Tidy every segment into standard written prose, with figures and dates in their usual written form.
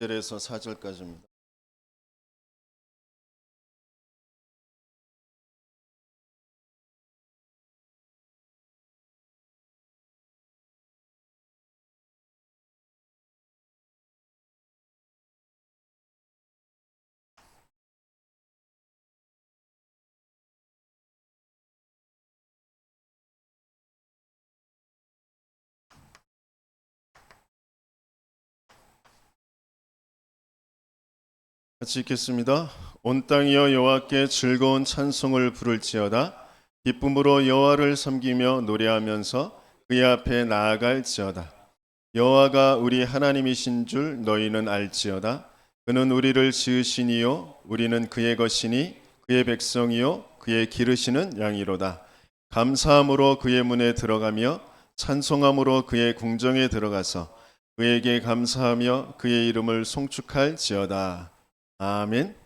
1절에서 4절까지입니다. 같이 읽겠습니다. 온 땅이여 여호와께 즐거운 찬송을 부를지어다. 기쁨으로 여호와를 섬기며 노래하면서 그의 앞에 나아갈지어다. 여호와가 우리 하나님이신 줄 너희는 알지어다. 그는 우리를 지으시니요 우리는 그의 것이니 그의 백성이요 그의 기르시는 양이로다. 감사함으로 그의 문에 들어가며 찬송함으로 그의 궁정에 들어가서 그에게 감사하며 그의 이름을 송축할지어다. 아멘.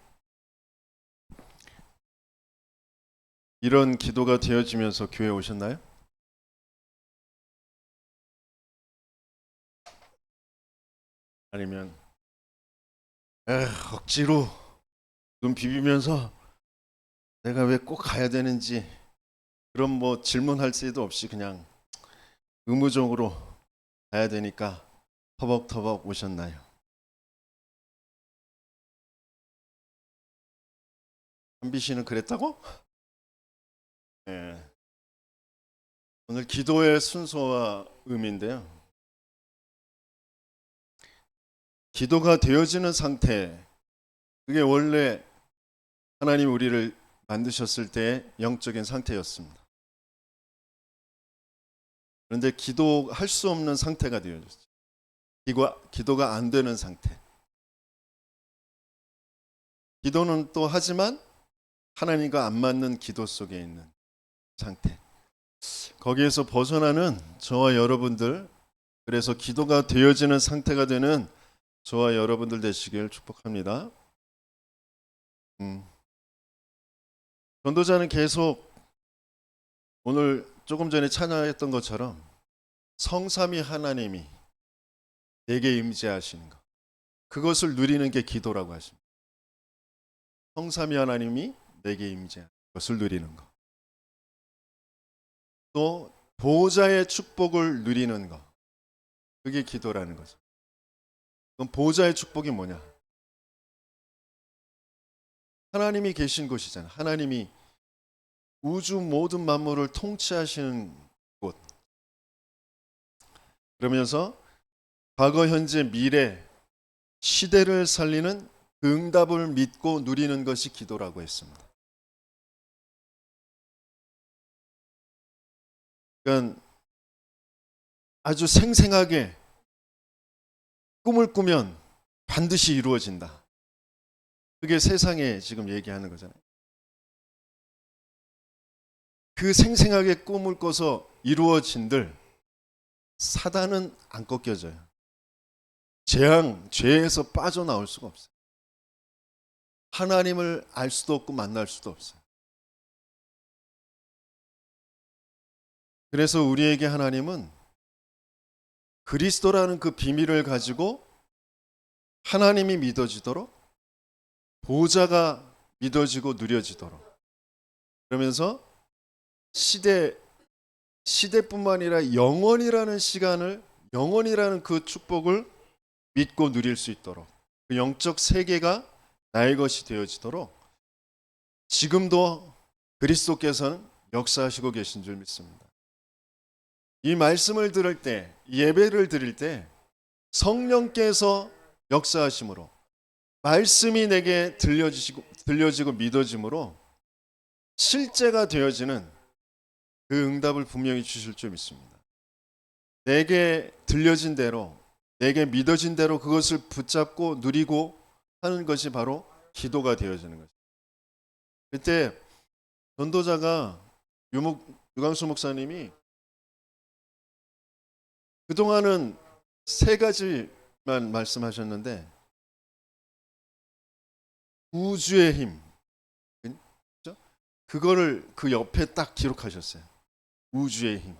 이런 기도가 되어지면서 교회 오셨나요? 아니면 억지로 눈 비비면서 내가 왜 꼭 가야 되는지 그런 질문할 새도 없이 그냥 의무적으로 가야 되니까 터벅터벅 오셨나요? 한비 씨는 그랬다고? 예. 오늘 기도의 순서와 의미인데요. 기도가 되어지는 상태, 그게 원래 하나님 우리를 만드셨을 때의 영적인 상태였습니다. 그런데 기도할 수 없는 상태가 되어졌어요. 기도가 안 되는 상태. 기도는 또 하지만 하나님과 안 맞는 기도 속에 있는 상태. 거기에서 벗어나는 저와 여러분들, 그래서 기도가 되어지는 상태가 되는 저와 여러분들 되시길 축복합니다. 전도자는 계속 오늘 조금 전에 찬양했던 것처럼 성삼위 하나님이 내게 임재하시는 것, 그것을 누리는 게 기도라고 하십니다. 성삼위 하나님이 내게 임재하는 것을 누리는 것, 또 보호자의 축복을 누리는 것, 그게 기도라는 거죠. 그럼 보호자의 축복이 뭐냐? 하나님이 계신 곳이잖아요. 하나님이 우주 모든 만물을 통치하시는 곳. 그러면서 과거, 현재, 미래, 시대를 살리는 그 응답을 믿고 누리는 것이 기도라고 했습니다. 그러니까 아주 생생하게 꿈을 꾸면 반드시 이루어진다. 그게 세상에 지금 얘기하는 거잖아요. 그 생생하게 꿈을 꿔서 이루어진들 사단은 안 꺾여져요. 죄에서 빠져나올 수가 없어요. 하나님을 알 수도 없고 만날 수도 없어요. 그래서 우리에게 하나님은 그리스도라는 그 비밀을 가지고 하나님이 믿어지도록, 보호자가 믿어지고 누려지도록, 그러면서 시대뿐만 아니라 영원이라는 그 축복을 믿고 누릴 수 있도록, 그 영적 세계가 나의 것이 되어지도록 지금도 그리스도께서는 역사하시고 계신 줄 믿습니다. 이 말씀을 들을 때, 예배를 드릴 때 성령께서 역사하심으로, 말씀이 내게 들려지고 믿어짐으로 실제가 되어지는 그 응답을 분명히 주실 줄 믿습니다. 내게 들려진 대로, 내게 믿어진 대로 그것을 붙잡고 누리고 하는 것이 바로 기도가 되어지는 것입니다. 그때 전도자가 유광수 목사님이 그동안은 세 가지만 말씀하셨는데 우주의 힘, 그렇죠? 그거를 그 옆에 딱 기록하셨어요. 우주의 힘.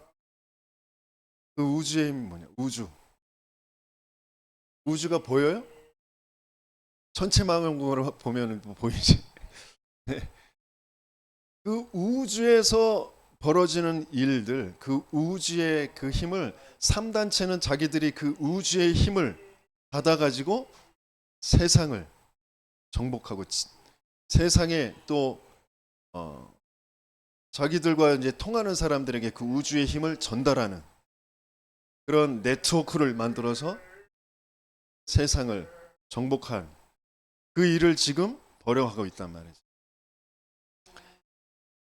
그 우주의 힘이 뭐냐? 우주가 보여요? 전체 망원경으로 보면 보이지. 네. 그 우주에서 벌어지는 일들, 그 우주의 그 힘을 3단체는 자기들이 그 우주의 힘을 받아가지고 세상을 정복하고 세상에 또 자기들과 이제 통하는 사람들에게 그 우주의 힘을 전달하는 그런 네트워크를 만들어서 세상을 정복한 그 일을 지금 벌여가고 있단 말이죠.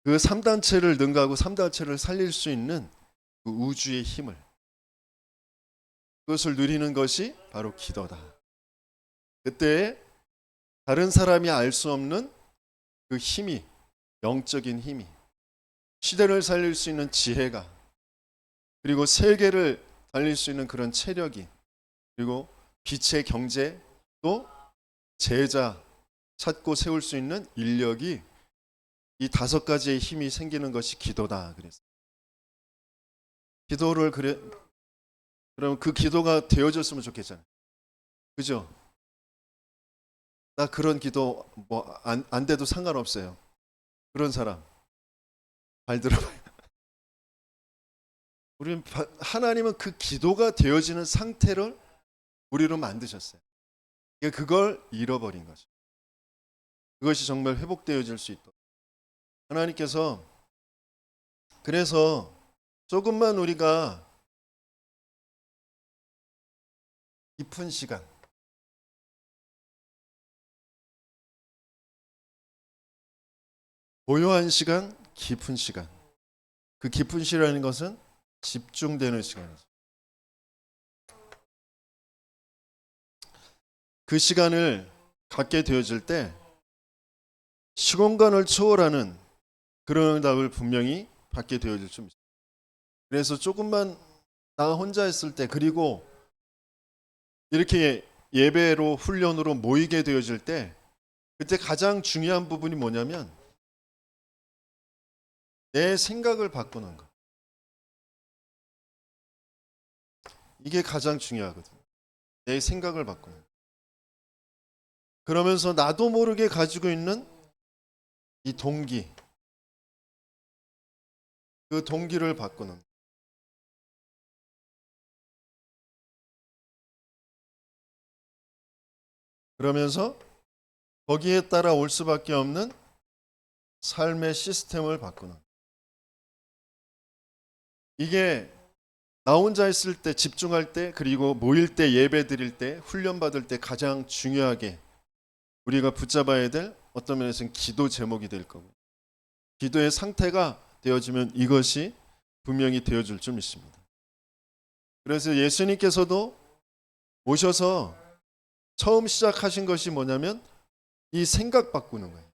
그 3단체를 능가하고 3단체를 살릴 수 있는 그 우주의 힘을, 그것을 누리는 것이 바로 기도다. 그때 다른 사람이 알 수 없는 그 힘이, 영적인 힘이, 시대를 살릴 수 있는 지혜가, 그리고 세계를 살릴 수 있는 그런 체력이, 그리고 빛의 경제, 또 제자 찾고 세울 수 있는 인력이, 이 5가지의 힘이 생기는 것이 기도다. 그래서 기도를 그럼 그 기도가 되어졌으면 좋겠잖아요. 그죠? 나 그런 기도 뭐 안 돼도 상관없어요. 그런 사람 발 들어봐요. 우리는 하나님은 그 기도가 되어지는 상태를 우리로 만드셨어요. 그걸 잃어버린 거죠. 그것이 정말 회복되어질 수 있도록 하나님께서, 그래서 조금만 우리가 깊은 시간, 고요한 시간, 깊은 시간, 그 깊은 시간이라는 것은 집중되는 시간이죠. 그 시간을 갖게 되어질 때 시공간을 초월하는 그런 응답을 분명히 받게 되어질 수 있습니다. 그래서 조금만 나 혼자 있을 때, 그리고 이렇게 예배로 훈련으로 모이게 되어질 때, 그때 가장 중요한 부분이 뭐냐면 내 생각을 바꾸는 거. 이게 가장 중요하거든요. 내 생각을 바꾸는 거. 그러면서 나도 모르게 가지고 있는 이 동기, 그 동기를 바꾸는 거. 그러면서 거기에 따라 올 수밖에 없는 삶의 시스템을 바꾸는 거. 이게 나 혼자 있을 때, 집중할 때, 그리고 모일 때, 예배 드릴 때, 훈련 받을 때 가장 중요하게 우리가 붙잡아야 될, 어떤 면에서는 기도 제목이 될 거고, 기도의 상태가 되어지면 이것이 분명히 되어줄 줄 믿습니다. 그래서 예수님께서도 오셔서 처음 시작하신 것이 뭐냐면 이 생각 바꾸는 거예요.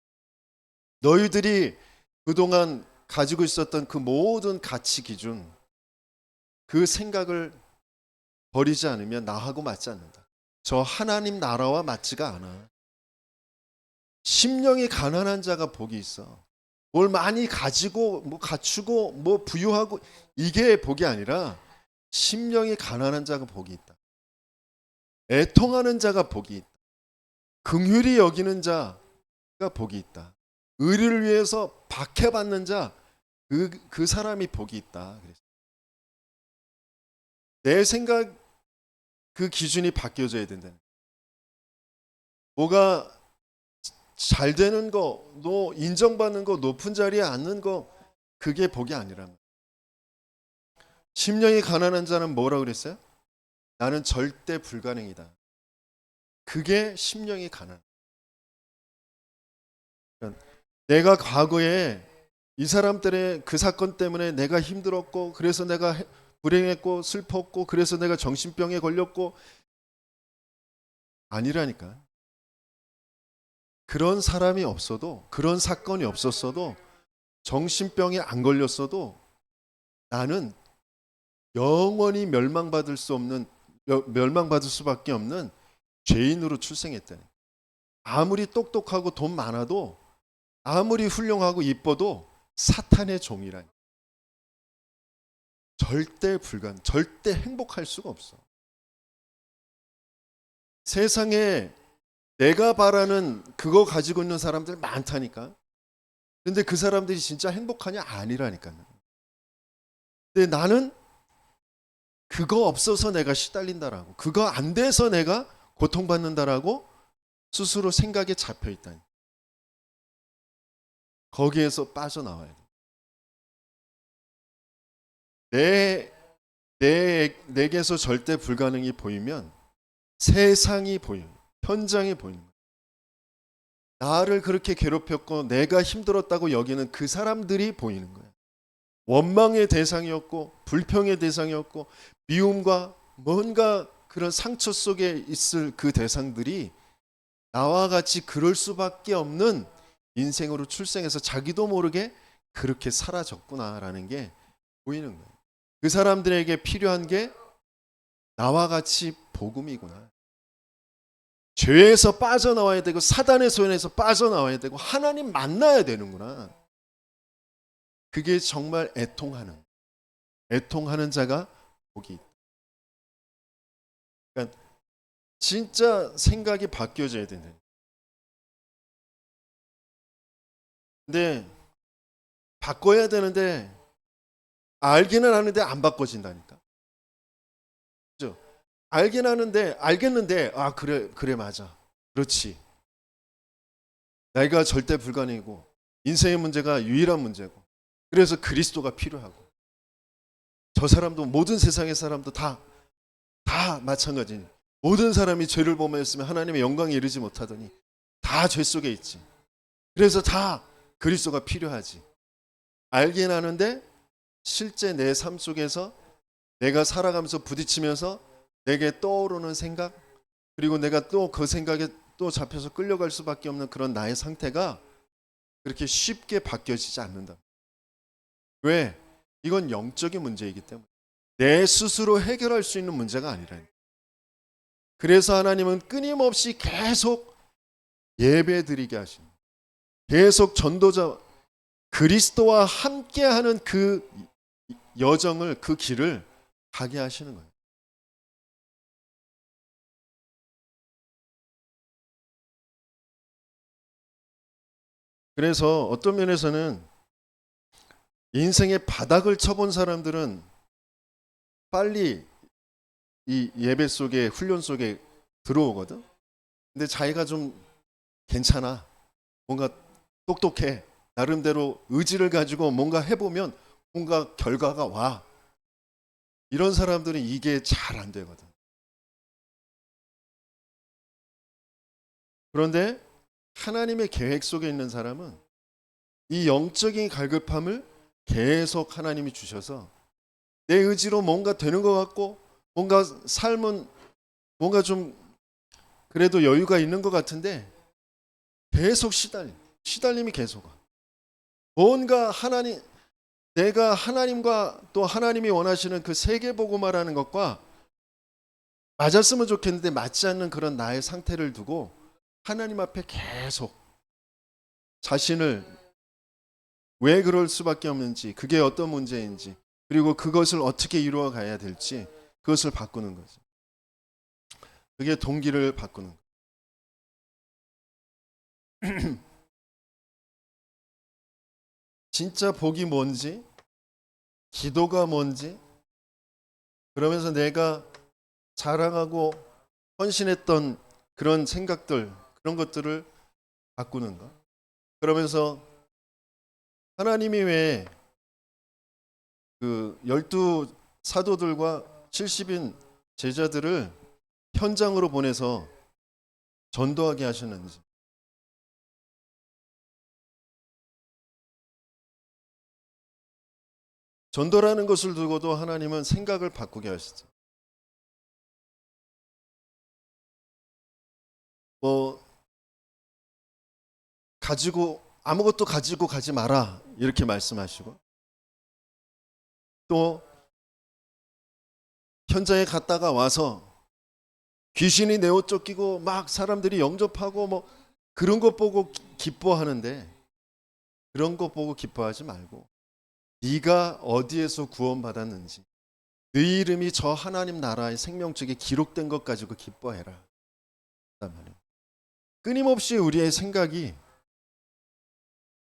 너희들이 그동안 가지고 있었던 그 모든 가치 기준, 그 생각을 버리지 않으면 나하고 맞지 않는다. 저 하나님 나라와 맞지가 않아. 심령이 가난한 자가 복이 있어. 뭘 많이 가지고 뭐 갖추고 뭐 부유하고 이게 복이 아니라 심령이 가난한 자가 복이 있다. 애통하는 자가 복이 있다. 긍휼히 여기는 자가 복이 있다. 의를 위해서 박해받는 자, 그 사람이 복이 있다. 내 생각, 그 기준이 바뀌어져야 된다. 뭐가 잘 되는 거, 너 인정받는 거, 높은 자리에 앉는 거, 그게 복이 아니라면. 심령이 가난한 자는 뭐라고 그랬어요? 나는 절대 불가능이다. 그게 심령이 가난. 내가 과거에 이 사람들의 그 사건 때문에 내가 힘들었고, 그래서 내가 불행했고 슬펐고, 그래서 내가 정신병에 걸렸고, 아니라니까. 그런 사람이 없어도, 그런 사건이 없었어도, 정신병에 안 걸렸어도 나는 영원히 멸망받을 수 없는, 멸망받을 수밖에 없는 죄인으로 출생했다니. 아무리 똑똑하고 돈 많아도, 아무리 훌륭하고 이뻐도 사탄의 종이라니. 절대 절대 행복할 수가 없어. 세상에 내가 바라는 그거 가지고 있는 사람들 많다니까. 근데 그 사람들이 진짜 행복하냐? 아니라니까요. 근데 나는 그거 없어서 내가 시달린다라고, 그거 안 돼서 내가 고통받는다라고 스스로 생각에 잡혀 있다니. 거기에서 빠져나와야 돼. 내게서 절대 불가능이 보이면 세상이 보여요. 현장이 보이는 거예요. 나를 그렇게 괴롭혔고 내가 힘들었다고 여기는 그 사람들이 보이는 거예요. 원망의 대상이었고 불평의 대상이었고 미움과 뭔가 그런 상처 속에 있을 그 대상들이 나와 같이 그럴 수밖에 없는 인생으로 출생해서 자기도 모르게 그렇게 사라졌구나라는 게 보이는 거예요. 그 사람들에게 필요한 게 나와 같이 복음이구나. 죄에서 빠져나와야 되고 사단의 손에서 빠져나와야 되고 하나님 만나야 되는구나. 그게 정말 애통하는 자가 복이 있다. 그러니까 진짜 생각이 바뀌어져야 되는. 근데 바꿔야 되는데 알기는 하는데 안 바꿔진다니까. 그죠? 알긴 하는데 알겠는데 아 그래 맞아. 그렇지. 내가 절대 불가능이고 인생의 문제가 유일한 문제고 그래서 그리스도가 필요하고 저 사람도 모든 세상의 사람도 다 마찬가지. 모든 사람이 죄를 범하였으면 하나님의 영광에 이르지 못하더니 다 죄 속에 있지. 그래서 다 그리스도가 필요하지. 알긴 하는데 실제 내 삶 속에서 내가 살아가면서 부딪히면서 내게 떠오르는 생각 그리고 내가 또 그 생각에 또 잡혀서 끌려갈 수밖에 없는 그런 나의 상태가 그렇게 쉽게 바뀌어지지 않는다. 왜? 이건 영적인 문제이기 때문에 내 스스로 해결할 수 있는 문제가 아니라니. 그래서 하나님은 끊임없이 계속 예배드리게 하십니다. 계속 전도자 그리스도와 함께하는 그 여정을 그 길을 가게 하시는 거예요. 그래서 어떤 면에서는 인생의 바닥을 쳐본 사람들은 빨리 이 예배 속에 훈련 속에 들어오거든. 근데 자기가 좀 괜찮아. 뭔가 똑똑해. 나름대로 의지를 가지고 뭔가 해보면 뭔가 결과가 와. 이런 사람들은 이게 잘 안 되거든. 그런데 하나님의 계획 속에 있는 사람은 이 영적인 갈급함을 계속 하나님이 주셔서 내 의지로 뭔가 되는 것 같고 뭔가 삶은 뭔가 좀 그래도 여유가 있는 것 같은데 계속 시달림이 계속 와. 뭔가 내가 하나님과 또 하나님이 원하시는 그 세계복음화라는 것과 맞았으면 좋겠는데 맞지 않는 그런 나의 상태를 두고 하나님 앞에 계속 자신을 왜 그럴 수밖에 없는지 그게 어떤 문제인지 그리고 그것을 어떻게 이루어 가야 될지 그것을 바꾸는 거죠. 그게 동기를 바꾸는 거예요. 진짜 복이 뭔지 기도가 뭔지 그러면서 내가 자랑하고 헌신했던 그런 생각들 그런 것들을 바꾸는 거. 그러면서 하나님이 왜 그 12 사도들과 70인 제자들을 현장으로 보내서 전도하게 하셨는지. 전도라는 것을 두고도 하나님은 생각을 바꾸게 하시죠. 뭐 아무것도 가지고 가지 마라 이렇게 말씀하시고 또 현장에 갔다가 와서 귀신이 내 옷 쫓기고 막 사람들이 영접하고 뭐 그런 것 보고 기뻐하는데 그런 것 보고 기뻐하지 말고 네가 어디에서 구원받았는지 네 이름이 저 하나님 나라의 생명책에 기록된 것 가지고 기뻐해라. 끊임없이 우리의 생각이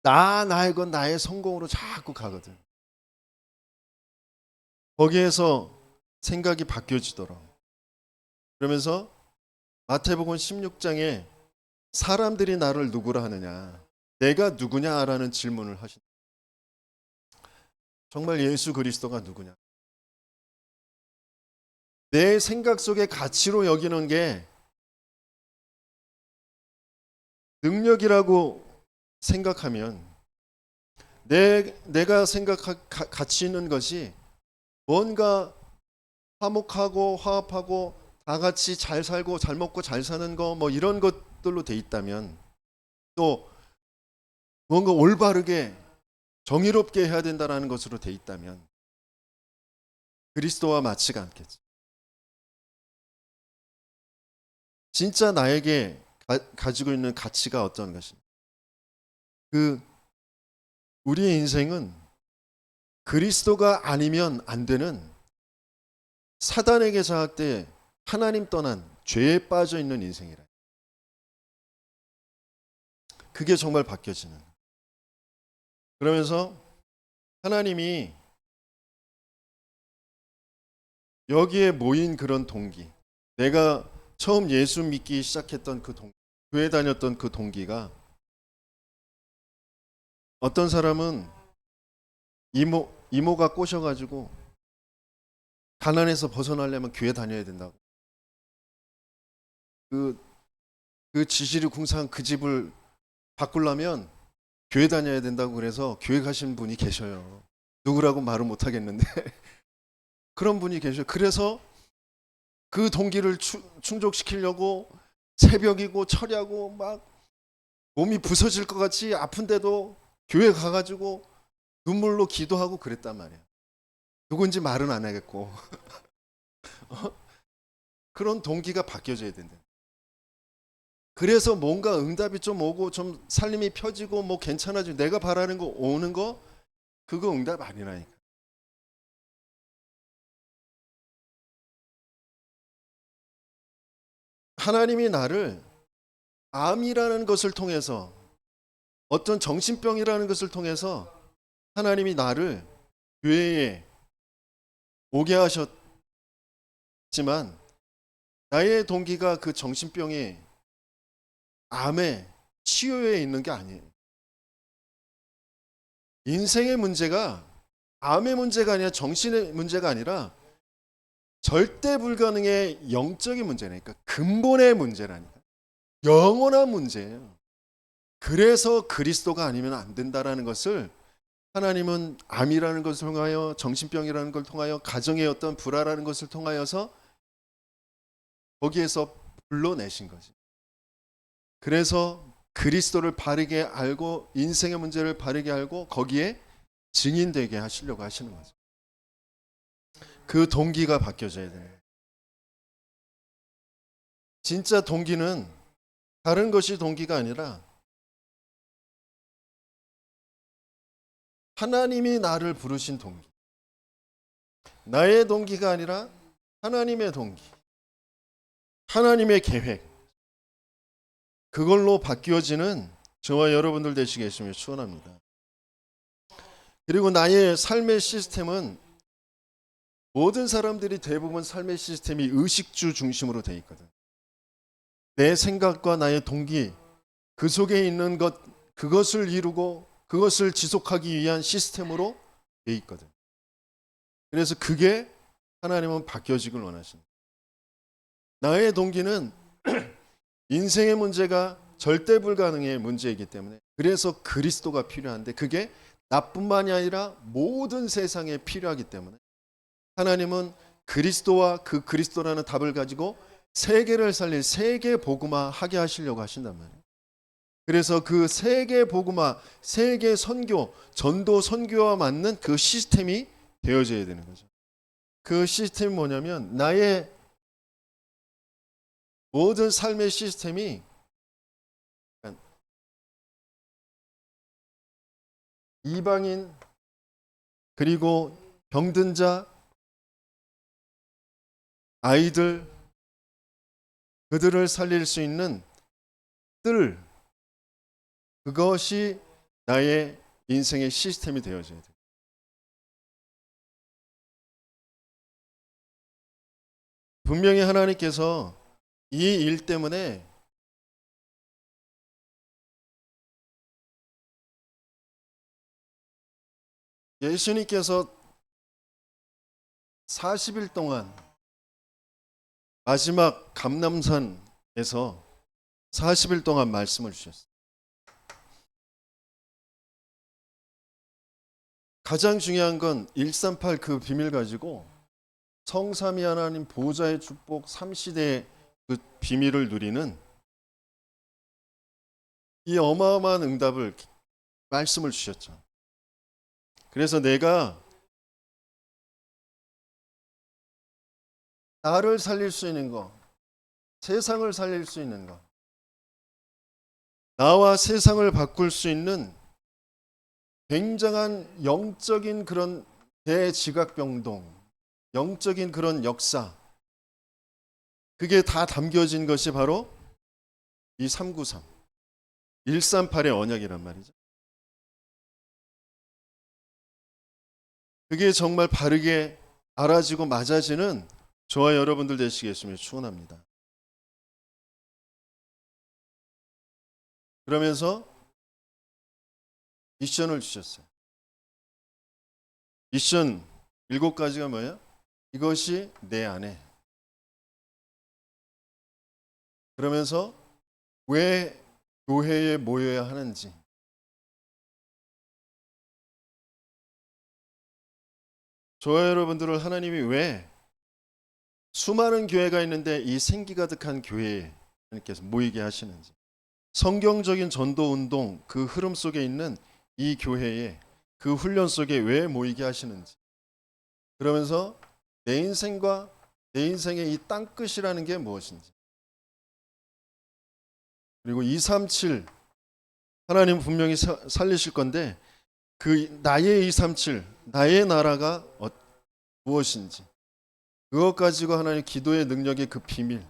나의 것, 나의 성공으로 자꾸 가거든. 거기에서 생각이 바뀌어지더라고. 그러면서 마태복음 16장에 사람들이 나를 누구라 하느냐, 내가 누구냐라는 질문을 하신다. 정말 예수 그리스도가 누구냐? 내 생각 속에 가치로 여기는 게 능력이라고 생각하면 내가 가치 있는 것이 뭔가 화목하고 화합하고 다 같이 잘 살고 잘 먹고 잘 사는 거 뭐 이런 것들로 돼 있다면, 또 뭔가 올바르게 정의롭게 해야 된다는 것으로 돼 있다면 그리스도와 맞지가 않겠지. 진짜 나에게 가지고 있는 가치가 어떤 것인가? 우리의 인생은 그리스도가 아니면 안 되는, 사단에게 장악돼 하나님 떠난 죄에 빠져 있는 인생이라. 그게 정말 바뀌어지는. 그러면서 하나님이 여기에 모인 그런 동기, 내가 처음 예수 믿기 시작했던 그 동기, 교회 다녔던 그 동기가, 어떤 사람은 이모가 꼬셔가지고 가난에서 벗어나려면 교회 다녀야 된다고. 그 지실이 궁상한 그 집을 바꾸려면 교회 다녀야 된다고, 그래서 교회 가신 분이 계셔요. 누구라고 말은 못 하겠는데 그런 분이 계셔요. 그래서 그 동기를 충족시키려고 새벽이고 철야고 막 몸이 부서질 것 같이 아픈데도 교회 가가지고 눈물로 기도하고 그랬단 말이에요. 누군지 말은 안 하겠고 그런 동기가 바뀌어져야 된다. 그래서 뭔가 응답이 좀 오고 좀 살림이 펴지고 뭐 괜찮아지고 내가 바라는 거 오는 거, 그거 응답 아니라니까. 하나님이 나를 암이라는 것을 통해서, 어떤 정신병이라는 것을 통해서 하나님이 나를 교회에 오게 하셨지만, 나의 동기가 그 정신병의 암의 치유에 있는 게 아니에요. 인생의 문제가 암의 문제가 아니라 정신의 문제가 아니라 절대 불가능의 영적인 문제라니까. 근본의 문제라니까. 영원한 문제예요. 그래서 그리스도가 아니면 안 된다라는 것을 하나님은 암이라는 것을 통하여, 정신병이라는 걸 통하여, 가정의 어떤 불화라는 것을 통하여서 거기에서 불러내신 거지. 그래서 그리스도를 바르게 알고 인생의 문제를 바르게 알고 거기에 증인되게 하시려고 하시는 거죠. 그 동기가 바뀌어져야 돼요. 진짜 동기는 다른 것이 동기가 아니라 하나님이 나를 부르신 동기. 나의 동기가 아니라 하나님의 동기. 하나님의 계획. 그걸로 바뀌어지는 저와 여러분들 되시겠으면 축원합니다. 그리고 나의 삶의 시스템은, 모든 사람들이 대부분 삶의 시스템이 의식주 중심으로 되어 있거든. 내 생각과 나의 동기, 그 속에 있는 것, 그것을 이루고 그것을 지속하기 위한 시스템으로 되어 있거든. 그래서 그게 하나님은 바뀌어지길 원하십니다. 나의 동기는 인생의 문제가 절대 불가능의 문제이기 때문에, 그래서 그리스도가 필요한데, 그게 나뿐만이 아니라 모든 세상에 필요하기 때문에 하나님은 그리스도와 그 그리스도라는 답을 가지고 세계를 살릴 세계 복음화 하게 하시려고 하신단 말이에요. 그래서 그 세계 복음화, 세계 선교, 전도 선교와 맞는 그 시스템이 되어져야 되는 거죠. 그 시스템이 뭐냐면, 나의 모든 삶의 시스템이 이방인, 그리고 병든 자, 아이들, 그들을 살릴 수 있는 뜰, 그것이 나의 인생의 시스템이 되어져야 돼요. 분명히 하나님께서 이 일 때문에 예수님께서 40일 동안 마지막 감람산에서 40일 동안 말씀을 주셨어요. 가장 중요한 건 138 그 비밀 가지고 성삼위 하나님 보좌의 축복 3시대의 그 비밀을 누리는 이 어마어마한 응답을 말씀을 주셨죠. 그래서 내가 나를 살릴 수 있는 거, 세상을 살릴 수 있는 거, 나와 세상을 바꿀 수 있는 굉장한 영적인 그런 대지각병동, 영적인 그런 역사, 그게 다 담겨진 것이 바로 이 393, 138의 언약이란 말이죠. 그게 정말 바르게 알아지고 맞아지는 저와 여러분들 되시겠음을 축원합니다. 그러면서 미션을 주셨어요. 미션 7가지가 뭐예요? 이것이 내 안에. 그러면서 왜 교회에 모여야 하는지, 저와 여러분들을 하나님이 왜 수많은 교회가 있는데 이 생기 가득한 교회에 하나님께서 모이게 하시는지, 성경적인 전도 운동 그 흐름 속에 있는 이 교회에 그 훈련 속에 왜 모이게 하시는지, 그러면서 내 인생과 내 인생의 이 땅끝이라는 게 무엇인지, 그리고 237 하나님 분명히 살리실 건데 그 나의 237 나의 나라가 무엇인지, 그것 가지고 하나님 기도의 능력의 그 비밀,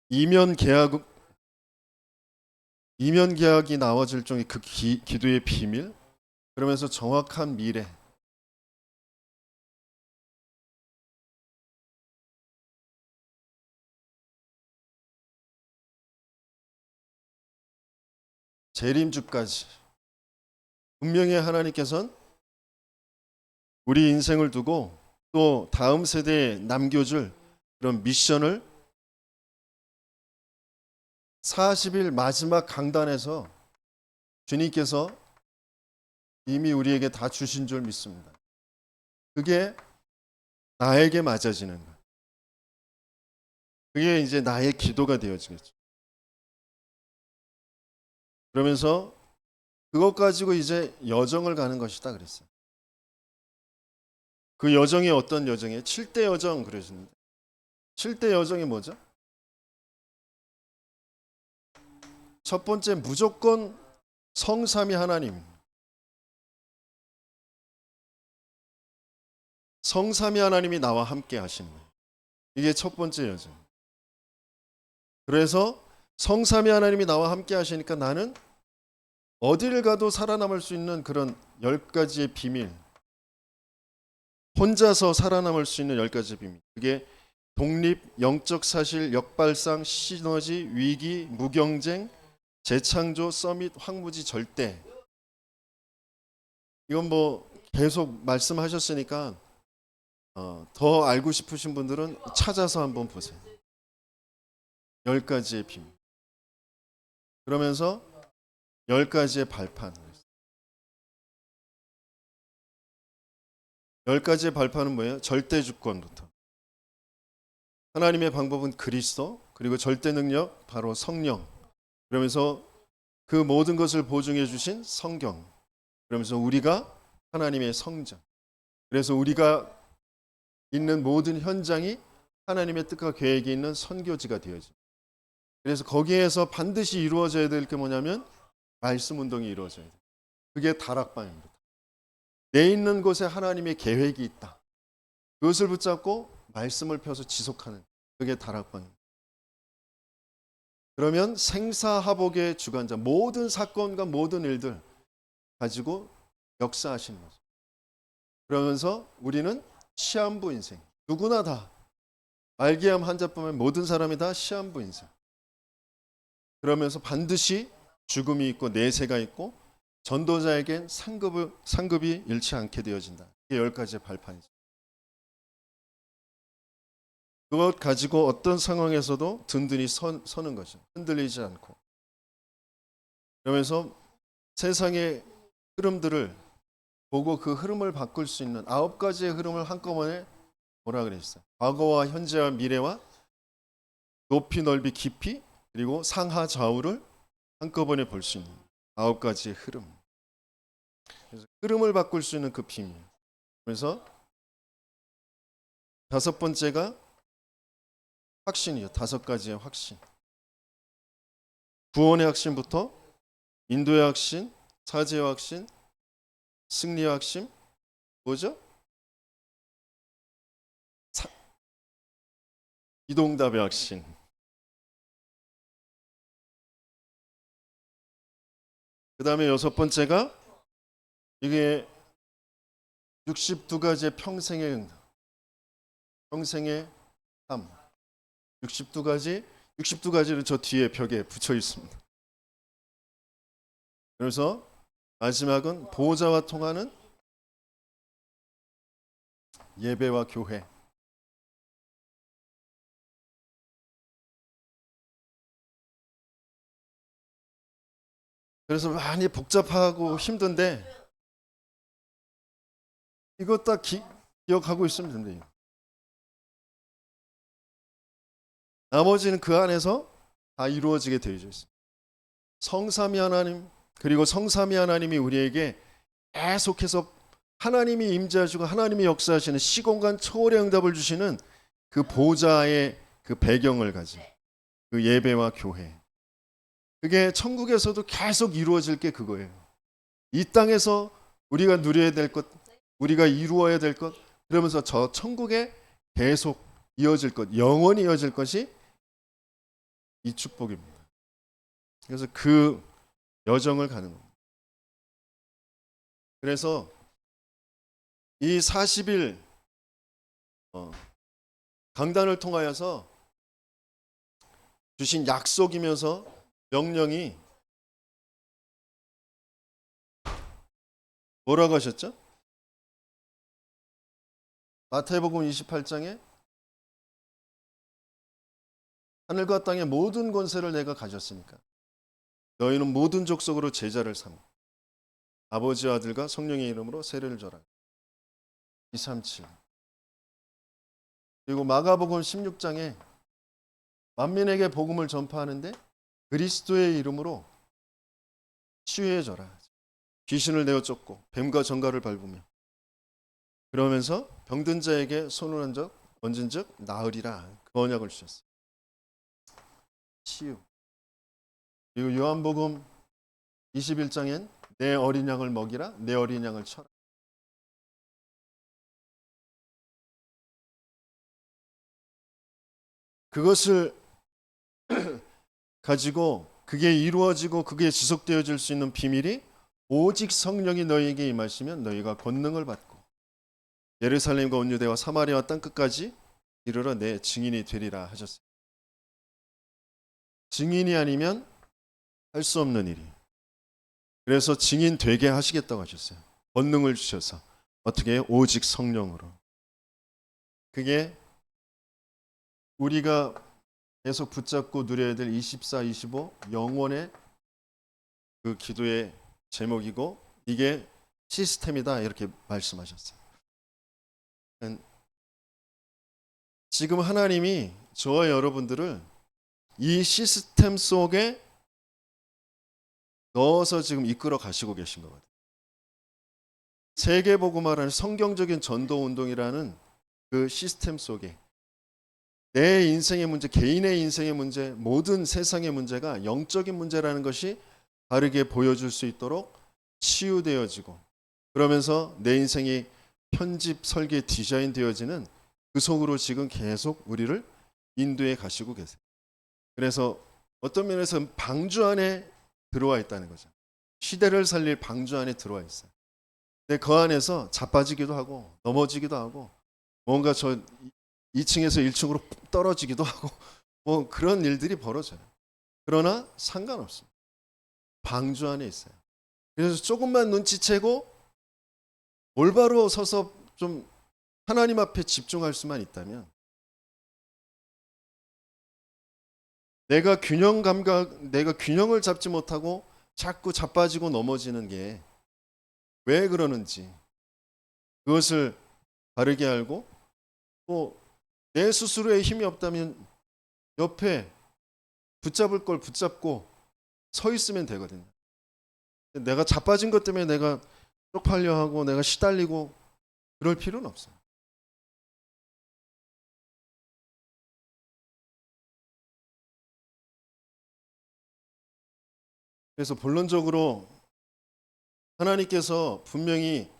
이면 계약이 나와질 정의 그 기도의 비밀, 그러면서 정확한 미래, 재림주까지 분명히 하나님께서는 우리 인생을 두고 또 다음 세대에 남겨줄 그런 미션을 40일 마지막 강단에서 주님께서 이미 우리에게 다 주신 줄 믿습니다. 그게 나에게 맞아지는 거예요. 그게 이제 나의 기도가 되어지겠죠. 그러면서 그것 가지고 이제 여정을 가는 것이다 그랬어요. 그 여정이 어떤 여정이에요? 7대 여정 그러시는데 7대 여정이 뭐죠? 첫 번째 무조건 성삼위 하나님, 성삼위 하나님이 나와 함께 하시는 거예요. 이게 첫 번째 여정. 그래서 성삼위 하나님이 나와 함께 하시니까 나는 어디를 가도 살아남을 수 있는 그런 10가지의 비밀, 혼자서 살아남을 수 있는 10가지의 비밀, 그게 독립, 영적 사실, 역발상, 시너지, 위기, 무경쟁, 재창조, 서밋, 황무지, 절대. 이건 뭐 계속 말씀하셨으니까 더 알고 싶으신 분들은 찾아서 한번 보세요. 10가지의 비밀. 그러면서 10가지의 발판. 10가지의 발판은 뭐예요? 절대 주권부터. 하나님의 방법은 그리스도, 그리고 절대 능력 바로 성령. 그러면서 그 모든 것을 보증해 주신 성경. 그러면서 우리가 하나님의 성전. 그래서 우리가 있는 모든 현장이 하나님의 뜻과 계획이 있는 선교지가 되어져. 그래서 거기에서 반드시 이루어져야 될 게 뭐냐면 말씀 운동이 이루어져야 돼. 그게 다락방입니다. 내 있는 곳에 하나님의 계획이 있다. 그것을 붙잡고 말씀을 펴서 지속하는 그게 다락방입니다. 그러면 생사화복의 주관자, 모든 사건과 모든 일들 가지고 역사하시는 거죠. 그러면서 우리는 시한부 인생, 누구나 다 알게암 환자뿐만 모든 사람이 다 시한부 인생. 그러면서 반드시 죽음이 있고 내세가 있고 전도자에겐 상급이 잃지 않게 되어진다. 이게 10가지의 발판이죠. 그것 가지고 어떤 상황에서도 든든히 서는 거죠. 흔들리지 않고. 그러면서 세상의 흐름들을 보고 그 흐름을 바꿀 수 있는 9가지의 흐름을 한꺼번에 뭐라 그랬어요? 과거와 현재와 미래와 높이 넓이 깊이 그리고 상하 좌우를 한꺼번에 볼 수 있는 9가지의 흐름. 그래서 흐름을 바꿀 수 있는 그 비밀. 그래서 5번째가 확신이죠. 5가지의 확신. 구원의 확신부터 인도의 확신, 사제의 확신, 승리의 확신, 뭐죠? 이동답의 확신. 그 다음에 6번째가 이게 62가지의 평생의 삶. 62가지를 저 뒤에 벽에 붙여 있습니다. 그래서 마지막은 보호자와 통하는 예배와 교회. 그래서 많이 복잡하고 힘든데 이것 다 기억하고 있으면 됩니다. 나머지는 그 안에서 다 이루어지게 되어 있습니다. 성삼위 하나님, 그리고 성삼위 하나님이 우리에게 계속해서 하나님이 임재하시고 하나님이 역사하시는 시공간 초월의 응답을 주시는 그 보좌의 그 배경을 가진 그 예배와 교회. 그게 천국에서도 계속 이루어질 게 그거예요. 이 땅에서 우리가 누려야 될 것, 우리가 이루어야 될 것, 그러면서 저 천국에 계속 이어질 것, 영원히 이어질 것이 이 축복입니다. 그래서 그 여정을 가는 겁니다. 그래서 이 40일 강단을 통하여서 주신 약속이면서 명령이 뭐라고 하셨죠? 마태복음 28장에 하늘과 땅의 모든 권세를 내가 가졌으니까 너희는 모든 족속으로 제자를 삼고 아버지와 아들과 성령의 이름으로 세례를 줘라. 237. 그리고 마가복음 16장에 만민에게 복음을 전파하는데 그리스도의 이름으로 치유해 줘라. 귀신을 내어 쫓고 뱀과 정갈을 밟으며 그러면서 병든 자에게 손을 얹은즉 나으리라. 그 언약을 주셨어요. 치유. 그리고 요한복음 21장엔 내 어린 양을 먹이라, 내 어린 양을 쳐라. 그것을 가지고 그게 이루어지고 그게 지속되어질 수 있는 비밀이 오직 성령이 너희에게 임하시면 너희가 권능을 받고 예루살렘과 온 유대와 사마리아와 땅끝까지 이르러 내 증인이 되리라 하셨어요. 증인이 아니면 할 수 없는 일이. 그래서 증인 되게 하시겠다고 하셨어요. 권능을 주셔서. 어떻게? 오직 성령으로. 그게 우리가 계속 붙잡고 누려야 될 24, 25 영원의 그 기도의 제목이고 이게 시스템이다 이렇게 말씀하셨어요. 지금 하나님이 저와 여러분들을 이 시스템 속에 넣어서 지금 이끌어 가시고 계신 것 같아요. 세계복음화라는 성경적인 전도운동이라는 그 시스템 속에 내 인생의 문제, 개인의 인생의 문제, 모든 세상의 문제가 영적인 문제라는 것이 바르게 보여줄 수 있도록 치유되어지고 그러면서 내 인생이 편집, 설계, 디자인 되어지는 그 속으로 지금 계속 우리를 인도해 가시고 계세요. 그래서 어떤 면에서 방주 안에 들어와 있다는 거죠. 시대를 살릴 방주 안에 들어와 있어요. 근데 그 안에서 자빠지기도 하고 넘어지기도 하고 뭔가 저 2층에서 1층으로 떨어지기도 하고 뭐 그런 일들이 벌어져요. 그러나 상관없습니다. 방주 안에 있어요. 그래서 조금만 눈치채고 올바로 서서 좀 하나님 앞에 집중할 수만 있다면 내가 균형을 잡지 못하고 자꾸 자빠지고 넘어지는 게 왜 그러는지 그것을 바르게 알고 또 내 스스로의 힘이 없다면 옆에 붙잡을 걸 붙잡고 서 있으면 되거든요. 내가 자빠진 것 때문에 내가 쪽팔려 하고 내가 시달리고 그럴 필요는 없어요. 그래서 본론적으로 하나님께서 분명히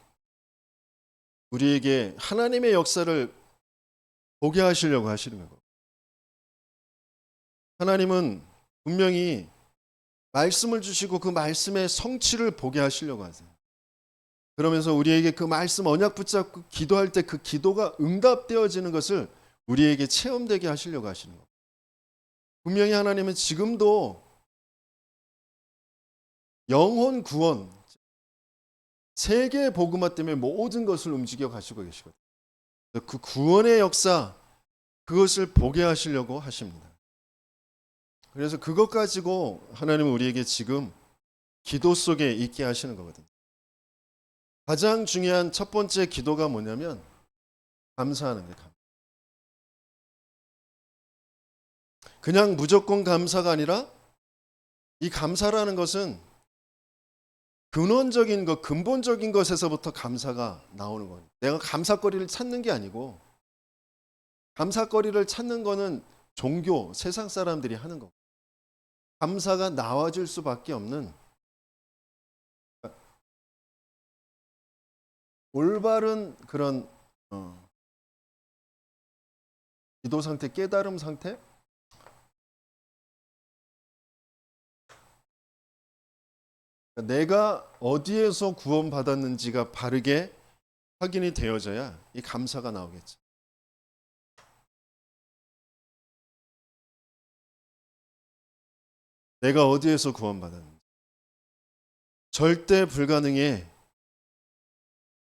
우리에게 하나님의 역사를 보게 하시려고 하시는 거예요. 하나님은 분명히 말씀을 주시고 그 말씀의 성취를 보게 하시려고 하세요. 그러면서 우리에게 그 말씀 언약 붙잡고 기도할 때 그 기도가 응답되어지는 것을 우리에게 체험되게 하시려고 하시는 거예요. 분명히 하나님은 지금도 영혼 구원, 세계 복음화 때문에 모든 것을 움직여 가시고 계시거든요. 그 구원의 역사, 그것을 보게 하시려고 하십니다. 그래서 그것 가지고 하나님은 우리에게 지금 기도 속에 있게 하시는 거거든요. 가장 중요한 첫 번째 기도가 뭐냐면 감사하는 거예요. 그냥 무조건 감사가 아니라 이 감사라는 것은 근원적인 것, 근본적인 것에서부터 감사가 나오는 거예요. 내가 감사거리를 찾는 게 아니고 감사거리를 찾는 거는 종교, 세상 사람들이 하는 거. 감사가 나와줄 수밖에 없는 올바른 그런 기도 상태, 깨달음 상태. 내가 어디에서 구원받았는지가 바르게 확인이 되어져야 이 감사가 나오겠죠. 내가 어디에서 구원받았는지. 절대 불가능해.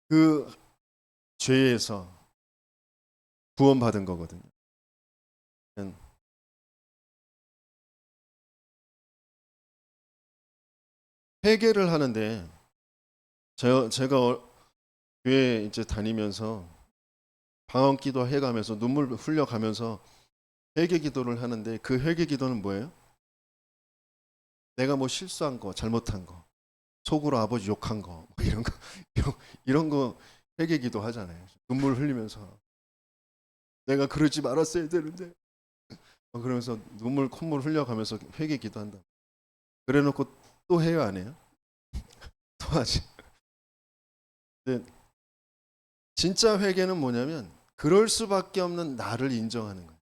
그 죄에서 구원받은 거거든요. 회개를 하는데 제가 교회 이제 다니면서 방언 기도 해가면서 눈물 흘려가면서 회개 기도를 하는데 그 회개 기도는 뭐예요? 내가 뭐 실수한 거, 잘못한 거, 속으로 아버지 욕한 거, 뭐 이런 거 이런 거 회개 기도 하잖아요. 눈물 흘리면서 내가 그러지 말았어야 되는데 그러면서 눈물 콧물 흘려가면서 회개 기도한다. 그래놓고 또 해요, 안 해요? 또 하지. 근데 진짜 회개는 뭐냐면 그럴 수밖에 없는 나를 인정하는 거예요.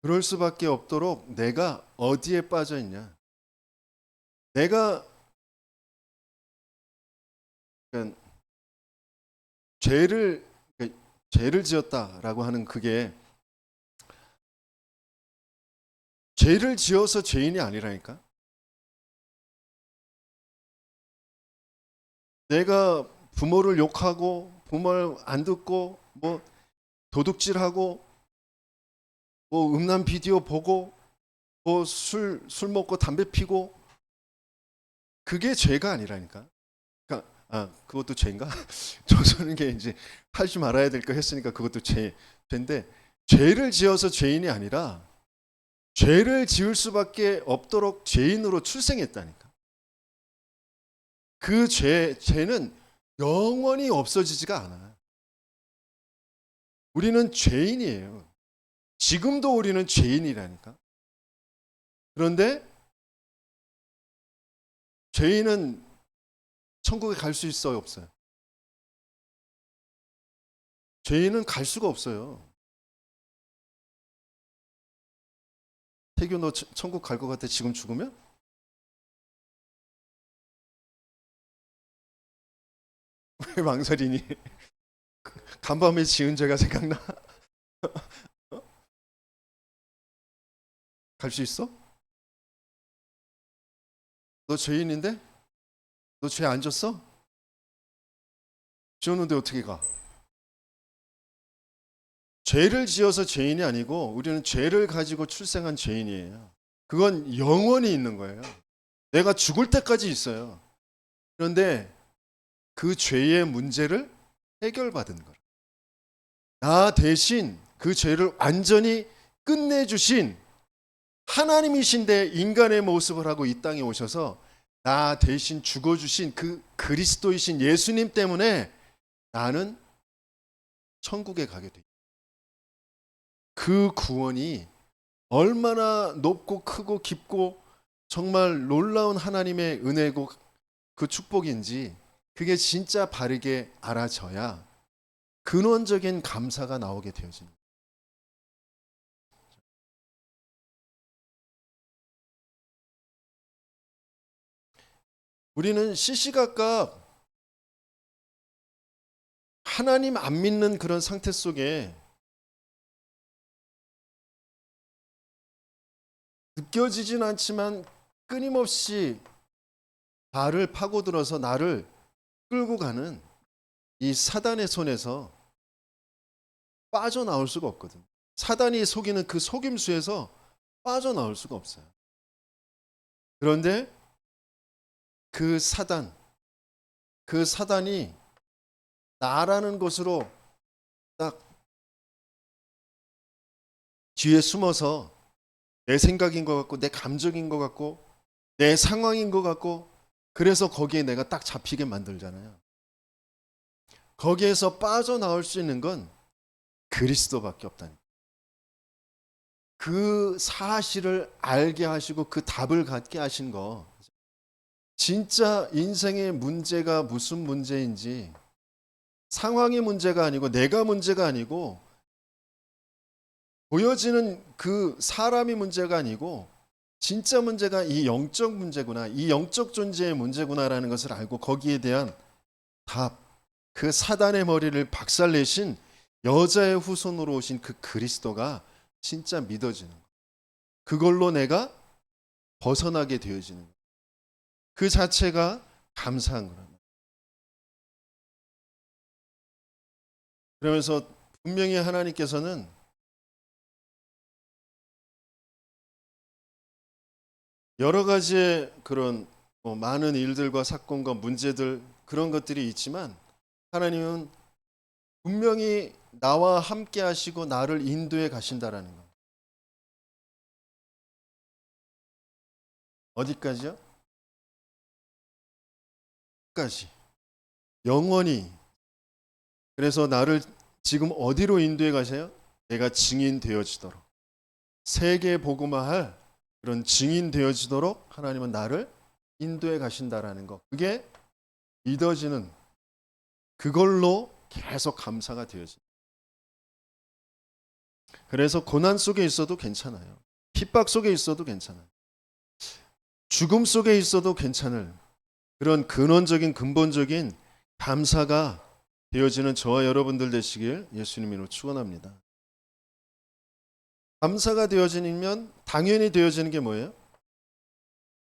그럴 수밖에 없도록 내가 어디에 빠져 있냐. 내가 그러니까 죄를 지었다라고 하는 그게 죄를 지어서 죄인이 아니라니까. 내가 부모를 욕하고 부모를 안 듣고 뭐 도둑질하고 뭐 음란 비디오 보고 뭐 술 먹고 담배 피고 그게 죄가 아니라니까. 그러니까 그것도 죄인가? 저는 게 이제 하지 말아야 될 거 했으니까 그것도 죄인데 죄를 지어서 죄인이 아니라 죄를 지을 수밖에 없도록 죄인으로 출생했다니까. 그 죄는 영원히 없어지지가 않아. 우리는 죄인이에요. 지금도 우리는 죄인이라니까. 그런데 죄인은 천국에 갈 수 있어요, 없어요? 죄인은 갈 수가 없어요. 태규 너 천국 갈 것 같아 지금 죽으면? 왜 망설이니? 간밤에 지은 죄가 생각나? 갈 수 있어? 너 죄인인데? 너 죄 안 졌어? 지었는데 어떻게 가? 죄를 지어서 죄인이 아니고 우리는 죄를 가지고 출생한 죄인이에요. 그건 영원히 있는 거예요. 내가 죽을 때까지 있어요. 그런데 그 죄의 문제를 해결받은 거예요. 나 대신 그 죄를 완전히 끝내주신 하나님이신데 인간의 모습을 하고 이 땅에 오셔서 나 대신 죽어주신 그 그리스도이신 예수님 때문에 나는 천국에 가게 돼. 그 구원이 얼마나 높고 크고 깊고 정말 놀라운 하나님의 은혜고 그 축복인지 그게 진짜 바르게 알아져야 근원적인 감사가 나오게 되어집니다. 우리는 시시각각 하나님 안 믿는 그런 상태 속에 느껴지진 않지만 끊임없이 발을 파고들어서 나를 끌고 가는 이 사단의 손에서 빠져나올 수가 없거든. 사단이 속이는 그 속임수에서 빠져나올 수가 없어요. 그런데 그 사단이 나라는 것으로 딱 뒤에 숨어서 내 생각인 것 같고 내 감정인 것 같고 내 상황인 것 같고 그래서 거기에 내가 딱 잡히게 만들잖아요. 거기에서 빠져나올 수 있는 건 그리스도밖에 없다니. 그 사실을 알게 하시고 그 답을 갖게 하신 거. 진짜 인생의 문제가 무슨 문제인지 상황의 문제가 아니고 내가 문제가 아니고 보여지는 그 사람이 문제가 아니고 진짜 문제가 이 영적 문제구나. 이 영적 존재의 문제구나라는 것을 알고 거기에 대한 답. 그 사단의 머리를 박살내신 여자의 후손으로 오신 그 그리스도가 진짜 믿어지는 거예요. 그걸로 내가 벗어나게 되어지는 거예요. 그 자체가 감사한 거랍니다. 그러면서 분명히 하나님께서는 여러 가지의 그런 많은 일들과 사건과 문제들 그런 것들이 있지만 하나님은 분명히 나와 함께 하시고 나를 인도해 가신다라는 거예요. 어디까지요? 끝까지. 영원히. 그래서 나를 지금 어디로 인도해 가세요? 내가 증인 되어지도록. 세계 복음화할 그런 증인 되어지도록 하나님은 나를 인도해 가신다라는 거. 그게 믿어지는 그걸로 계속 감사가 되어집니다. 그래서 고난 속에 있어도 괜찮아요. 핍박 속에 있어도 괜찮아요. 죽음 속에 있어도 괜찮을 그런 근원적인 근본적인 감사가 되어지는 저와 여러분들 되시길 예수님으로 축원합니다. 감사가 되어지면 당연히 되어지는 게 뭐예요?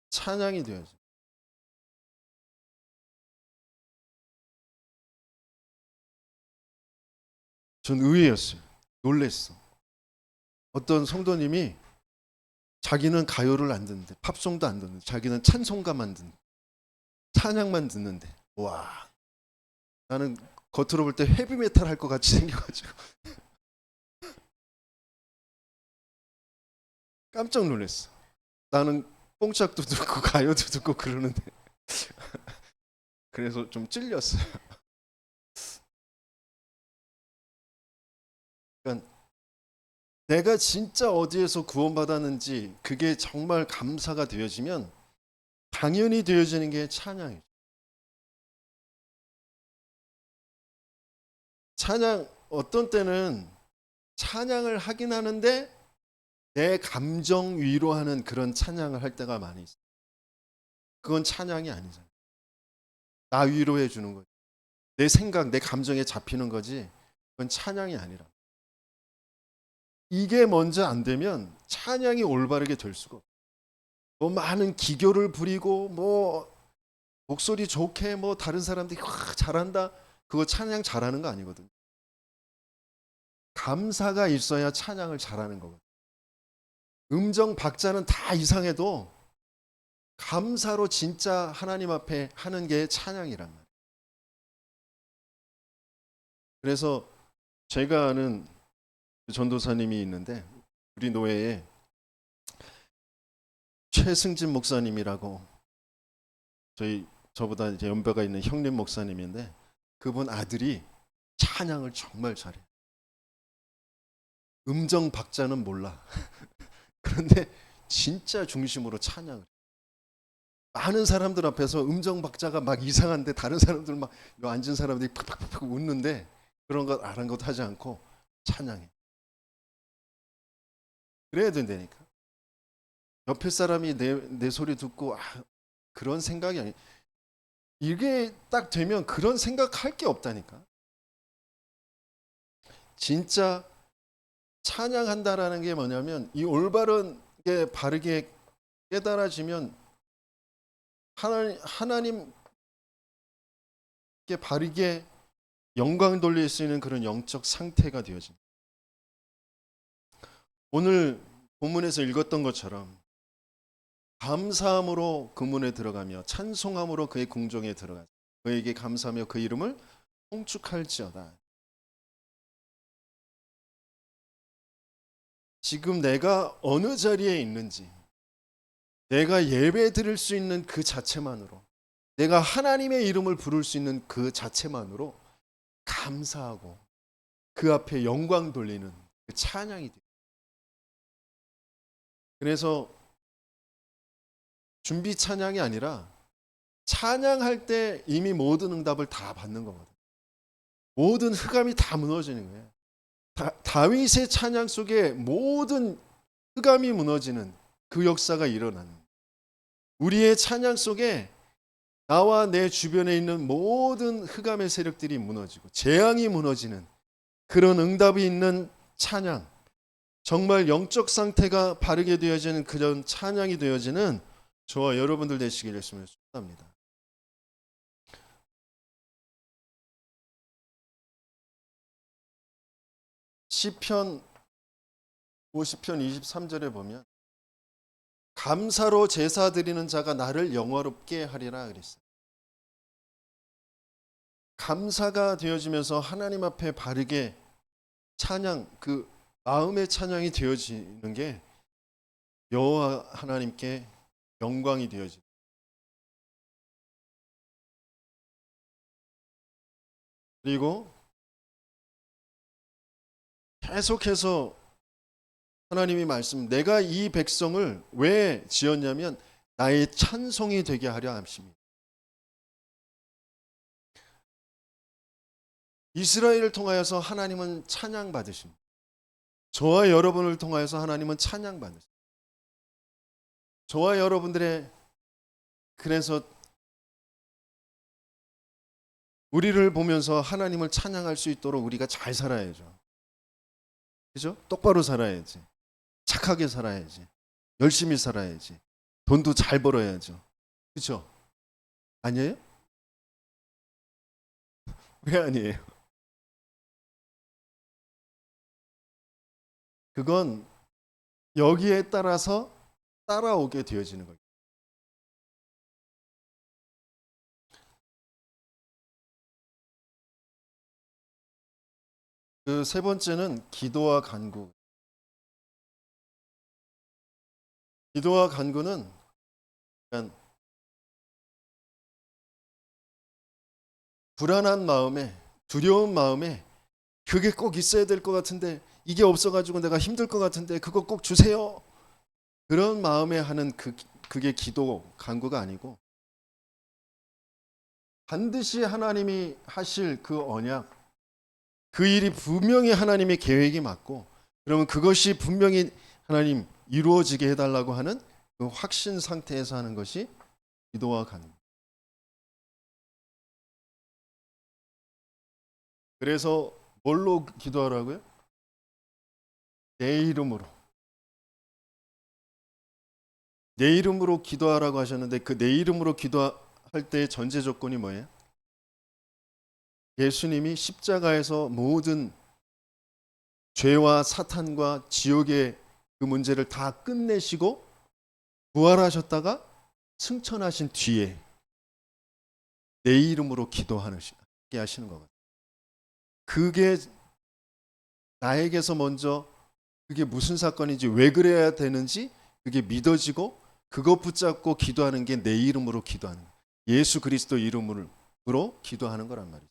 찬양이 되어져. 전 의외였어요. 놀랬어. 어떤 성도님이 자기는 가요를 안 듣는데 팝송도 안 듣는데 자기는 찬송가만 듣는 찬양만 듣는데 와 나는 겉으로 볼 때 헤비메탈 할 것 같이 생겨가지고 깜짝 놀랐어. 나는 뽕짝도 듣고 가요도 듣고 그러는데 그래서 좀 찔렸어요. 그러니까 내가 진짜 어디에서 구원받았는지 그게 정말 감사가 되어지면 당연히 되어지는 게 찬양이죠. 찬양 어떤 때는 찬양을 하긴 하는데 내 감정 위로하는 그런 찬양을 할 때가 많이 있어요. 그건 찬양이 아니잖아요. 나 위로해 주는 거지. 내 생각, 내 감정에 잡히는 거지. 그건 찬양이 아니라. 이게 먼저 안 되면 찬양이 올바르게 될 수가 없어요. 뭐 많은 기교를 부리고 뭐 목소리 좋게 뭐 다른 사람들이 와, 잘한다. 그거 찬양 잘하는 거 아니거든요. 감사가 있어야 찬양을 잘하는 거거든요. 음정 박자는 다 이상해도 감사로 진짜 하나님 앞에 하는 게 찬양이란 말이에요. 그래서 제가 아는 전도사님이 있는데 우리 노회에 최승진 목사님이라고 저보다 이제 연배가 있는 형님 목사님인데 그분 아들이 찬양을 정말 잘해요. 음정 박자는 몰라. 그런데 진짜 중심으로 찬양을. 많은 사람들 앞에서 음정 박자가 막 이상한데 다른 사람들 막 앉은 사람들이 팍팍팍 웃는데 그런 것 아랑곳 하지 않고 찬양해. 그래야 된다니까. 옆에 사람이 내 소리 듣고 그런 생각이 아니. 이게 딱 되면 그런 생각할 게 없다니까. 진짜 찬양한다라는 게 뭐냐면 이 올바른 게 바르게 깨달아지면 하나님께 바르게 영광 돌릴 수 있는 그런 영적 상태가 되어집니다. 오늘 본문에서 읽었던 것처럼 감사함으로 그 문에 들어가며 찬송함으로 그의 궁정에 들어가서 그에게 감사하며 그 이름을 송축할지어다. 지금 내가 어느 자리에 있는지 내가 예배 드릴 수 있는 그 자체만으로 내가 하나님의 이름을 부를 수 있는 그 자체만으로 감사하고 그 앞에 영광 돌리는 그 찬양이 돼요. 그래서 준비 찬양이 아니라 찬양할 때 이미 모든 응답을 다 받는 거거든요. 모든 흑암이 다 무너지는 거예요. 다윗의 찬양 속에 모든 흑암이 무너지는 그 역사가 일어나는 거예요. 우리의 찬양 속에 나와 내 주변에 있는 모든 흑암의 세력들이 무너지고 재앙이 무너지는 그런 응답이 있는 찬양, 정말 영적 상태가 바르게 되어지는 그런 찬양이 되어지는 저와 여러분들 되시기를 예수님을 축원합니다. 시편 50편 23절에 보면 감사로 제사 드리는 자가 나를 영화롭게 하리라 그랬어요. 감사가 되어지면서 하나님 앞에 바르게 찬양, 그 마음의 찬양이 되어지는 게 여호와 하나님께 영광이 되어집니다. 그리고 계속해서 하나님이 내가 이 백성을 왜 지었냐면 나의 찬송이 되게 하려 함입니다. 이스라엘을 통하여서 하나님은 찬양 받으십니다. 저와 여러분을 통하여서 하나님은 찬양 받으십니다. 저와 여러분들의 그래서 우리를 보면서 하나님을 찬양할 수 있도록 우리가 잘 살아야죠. 그죠? 똑바로 살아야지. 착하게 살아야지. 열심히 살아야지. 돈도 잘 벌어야죠. 그렇죠? 아니에요? 왜 아니에요? 그건 여기에 따라서 따라오게 되어지는 거예요. 그 세 번째는 기도와 간구. 기도와 간구는 약간 불안한 마음에, 두려운 마음에 그게 꼭 있어야 될 것 같은데 이게 없어가지고 내가 힘들 것 같은데 그거 꼭 주세요. 그런 마음에 하는 그게 기도, 간구가 아니고 반드시 하나님이 하실 그 언약, 그 일이 분명히 하나님의 계획이 맞고 그러면 그것이 분명히 하나님 이루어지게 해달라고 하는 그 확신 상태에서 하는 것이 기도와 간구. 그래서 뭘로 기도하라고요? 내 이름으로. 내 이름으로 기도하라고 하셨는데 그 내 이름으로 기도할 때의 전제 조건이 뭐예요? 예수님이 십자가에서 모든 죄와 사탄과 지옥의 그 문제를 다 끝내시고 부활하셨다가 승천하신 뒤에 내 이름으로 기도하게 하시는 거거든요. 그게 나에게서 먼저 그게 무슨 사건인지 왜 그래야 되는지 그게 믿어지고 그것 붙잡고 기도하는 게 내 이름으로 기도하는 거예요. 예수 그리스도 이름으로 기도하는 거란 말이죠.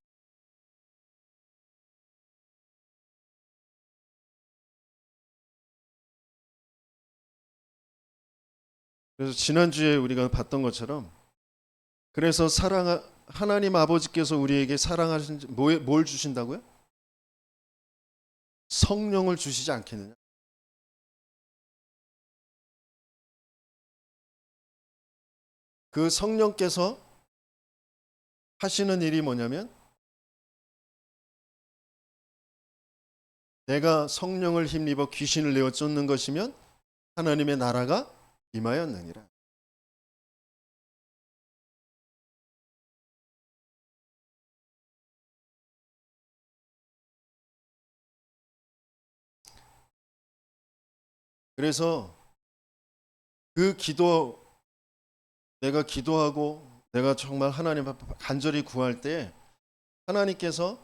그래서 지난주에 우리가 봤던 것처럼 그래서 하나님 아버지께서 우리에게 사랑하신 뭘 주신다고요? 성령을 주시지 않겠느냐? 그 성령께서 하시는 일이 뭐냐면 내가 성령을 힘입어 귀신을 내어 쫓는 것이면 하나님의 나라가 임하였느니라. 그래서 그 내가 기도하고 내가 정말 하나님 앞에 간절히 구할 때 하나님께서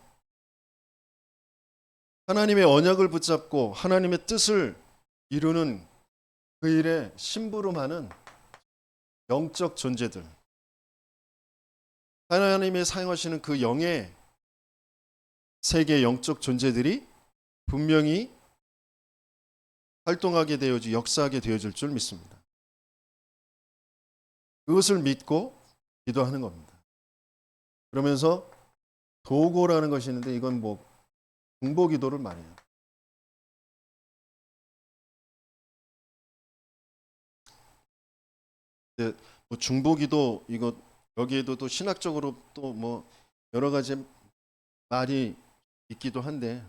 하나님의 언약을 붙잡고 하나님의 뜻을 이루는 그 일에 심부름하는 영적 존재들, 하나님이 사용하시는 그 영의 세계 영적 존재들이 분명히 활동하게 되어지 역사하게 되어질 줄 믿습니다. 그것을 믿고 기도하는 겁니다. 그러면서 도고라는 것이 있는데 이건 뭐 중보기도를 말해요. 뭐 중보기도 이거 여기에도 또 신학적으로 또 뭐 여러 가지 말이 있기도 한데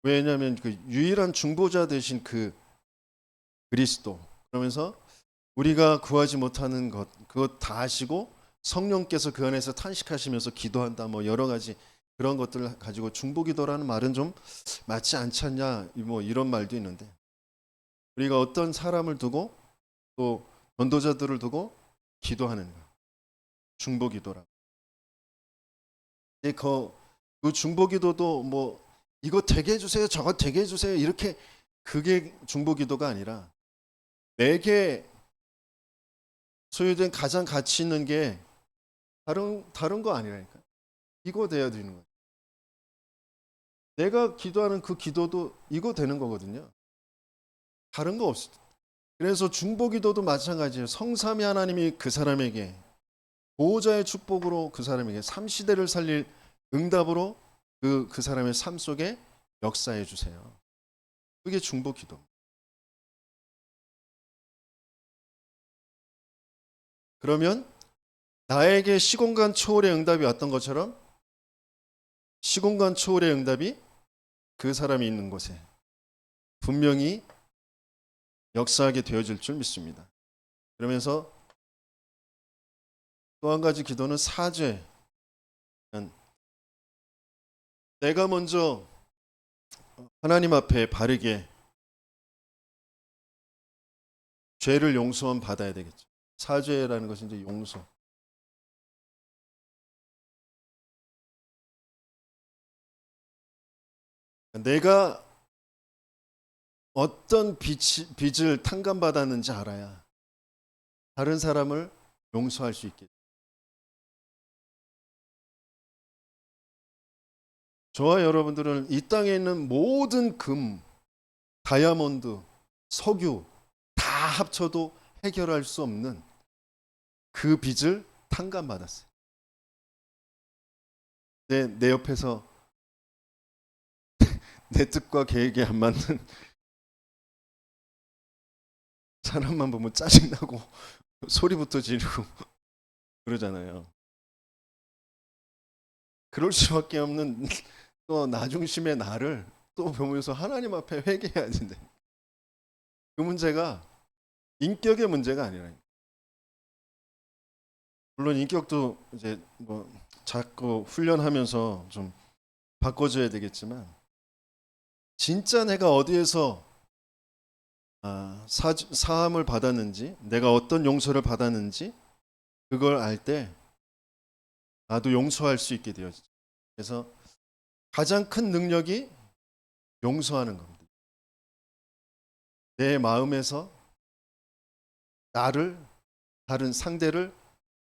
왜냐하면 그 유일한 중보자 되신 그 그리스도 그러면서 우리가 구하지 못하는 것 그것 다 아시고 성령께서 그 안에서 탄식하시면서 기도한다 뭐 여러 가지 그런 것들을 가지고 중보기도라는 말은 좀 맞지 않지 않냐 뭐 이런 말도 있는데 우리가 어떤 사람을 두고 또 전도자들을 두고 기도하는 거 중보기도라. 그 중보기도도 뭐 이거 되게 해주세요 저거 되게 해주세요 이렇게 그게 중보기도가 아니라 내게 소유된 가장 가치 있는 게 다른 거 아니라니까. 이거 돼야 되는 거예요. 내가 기도하는 그 기도도 이거 되는 거거든요. 다른 거 없어. 그래서 중보기도도 마찬가지예요. 성삼위 하나님이 그 사람에게 보호자의 축복으로 그 사람에게 삼시대를 살릴 응답으로 그 사람의 삶 속에 역사해 주세요. 그게 중보기도. 그러면 나에게 시공간 초월의 응답이 왔던 것처럼 시공간 초월의 응답이 그 사람이 있는 곳에 분명히 역사하게 되어질 줄 믿습니다. 그러면서 또 한 가지 기도는 사죄. 내가 먼저 하나님 앞에 바르게 죄를 용서함 받아야 되겠죠. 사죄라는 것은 이제 용서. 내가 어떤 빚을 탕감받았는지 알아야 다른 사람을 용서할 수 있겠죠. 저와 여러분들은 이 땅에 있는 모든 금, 다이아몬드, 석유 다 합쳐도 해결할 수 없는 그 빚을 탕감받았어요. 내 옆에서 내 뜻과 계획에 안 맞는 사람만 보면 짜증나고 소리부터 지르고 그러잖아요. 그럴 수밖에 없는 또 나중심의 나를 또 보면서 하나님 앞에 회개해야 된다. 그 문제가 인격의 문제가 아니라, 물론 인격도 이제 뭐 자꾸 훈련하면서 좀 바꿔줘야 되겠지만, 진짜 내가 어디에서 사함을 받았는지, 내가 어떤 용서를 받았는지 그걸 알 때 나도 용서할 수 있게 되어지죠. 그래서 가장 큰 능력이 용서하는 겁니다. 내 마음에서 나를, 다른 상대를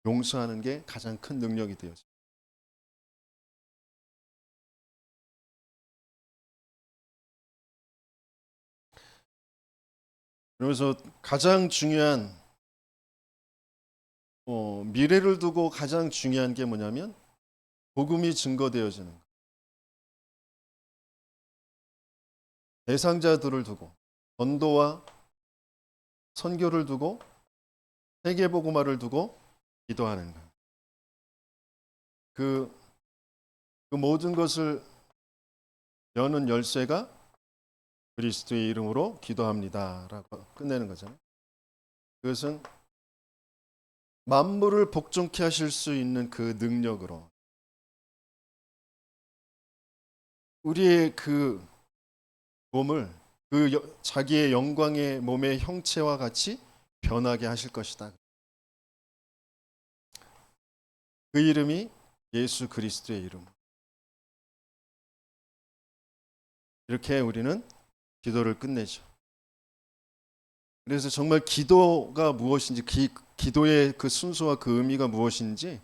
용서하는 게 가장 큰 능력이 되어져. 그래서 가장 중요한, 미래를 두고 가장 중요한 게 뭐냐면 복음이 증거되어지는 것. 대상자들을 두고, 전도와 선교를 두고, 세계복음화를 두고 기도하는 것. 그 모든 것을 여는 열쇠가 그리스도의 이름으로 기도합니다라고 끝내는 거잖아요. 그것은 만물을 복종케 하실 수 있는 그 능력으로 우리의 그 몸을 자기의 영광의 몸의 형체와 같이 변하게 하실 것이다. 그 이름이 예수 그리스도의 이름. 이렇게 우리는 기도를 끝내죠. 그래서 정말 기도가 무엇인지, 기도의 그 순서와 그 의미가 무엇인지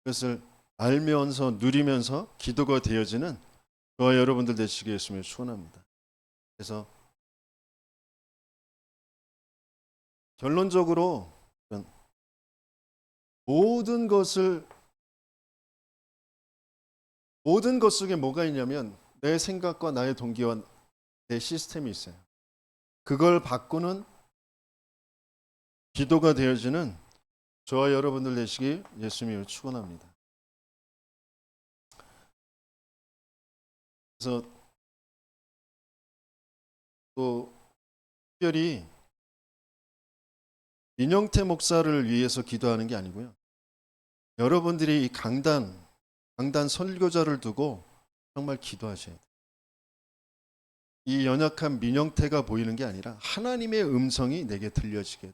그것을 알면서 누리면서 기도가 되어지는 저와 여러분들 되시기 예수님을 축원합니다. 그래서 결론적으로 모든 것 속에 뭐가 있냐면 내 생각과 나의 동기와 내 시스템이 있어요. 그걸 바꾸는 기도가 되어지는 저와 여러분들 되시기 예수님을 축원합니다. 그래서 또 특별히 민영태 목사를 위해서 기도하는 게 아니고요. 여러분들이 이 강단 설교자를 두고 정말 기도하셔야 돼요. 이 연약한 민영태가 보이는 게 아니라 하나님의 음성이 내게 들려지게 돼요.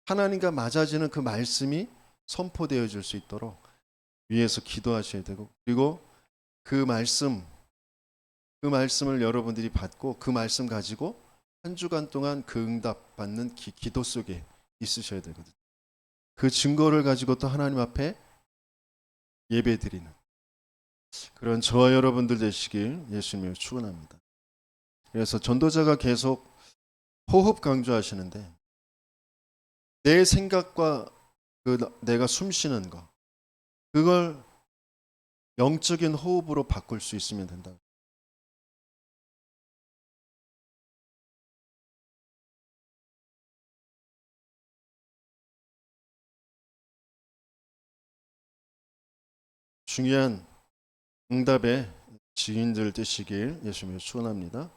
하나님과 맞아지는 그 말씀이 선포되어 줄 수 있도록 위해서 기도하셔야 되고, 그리고 그 말씀을 여러분들이 받고 그 말씀 가지고 한 주간 동안 그 응답 받는 기도 속에 있으셔야 되거든요. 그 증거를 가지고 또 하나님 앞에 예배드리는 그런 저와 여러분들 되시길 예수님을 축원합니다. 그래서 전도자가 계속 호흡 강조하시는데, 내 생각과 내가 숨 쉬는 거, 그걸 영적인 호흡으로 바꿀 수 있으면 된다. 중요한 응답의 지인들 되시길 예수님을 축원합니다.